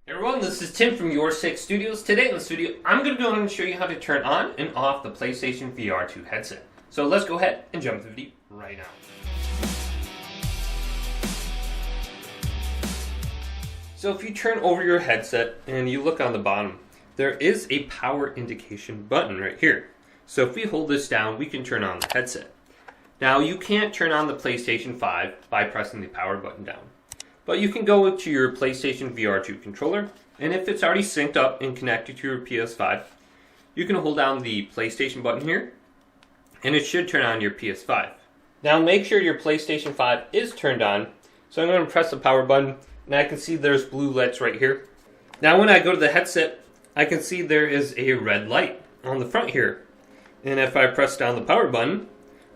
Hey everyone, this is Tim from YourSixStudios. Today in this video, I'm going to go ahead and show you how to turn on and off the PlayStation VR 2 headset. So let's go ahead and jump into the video right now. So if you turn over your headset and you look on the bottom, there is a power indication button right here. So if we hold this down, we can turn on the headset. Now you can't turn on the PlayStation 5 by pressing the power button down. But you can go to your PlayStation VR 2 controller, and if it's already synced up and connected to your PS5, you can hold down the PlayStation button here, and it should turn on your PS5. Now make sure your PlayStation 5 is turned on, so I'm going to press the power button, and I can see there's blue lights right here. Now when I go to the headset, I can see there is a red light on the front here, and if I press down the power button,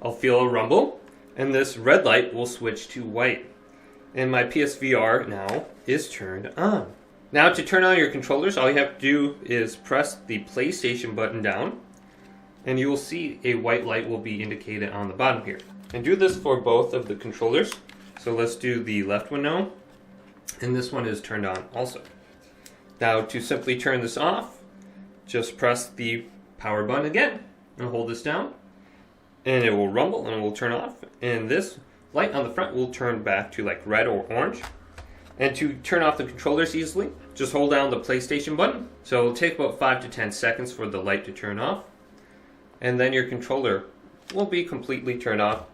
I'll feel a rumble, and this red light will switch to white. And my PSVR now is turned on. Now to turn on your controllers, all you have to do is press the PlayStation button down, and you will see a white light will be indicated on the bottom here. And do this for both of the controllers. So let's do the left one now, and this one is turned on also. Now to simply turn this off, just press the power button again, and hold this down, and it will rumble and it will turn off, and this light on the front will turn back to like red or orange. And to turn off the controllers easily, just hold down the PlayStation button. So it'll take about 5 to 10 seconds for the light to turn off, and then your controller will be completely turned off.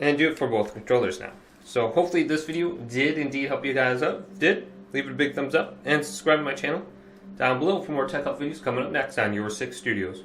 And do it for both controllers now. So hopefully this video did indeed help you guys out. If it did, leave it a big thumbs up and subscribe to my channel down below for more tech help videos coming up next on YourSixStudios.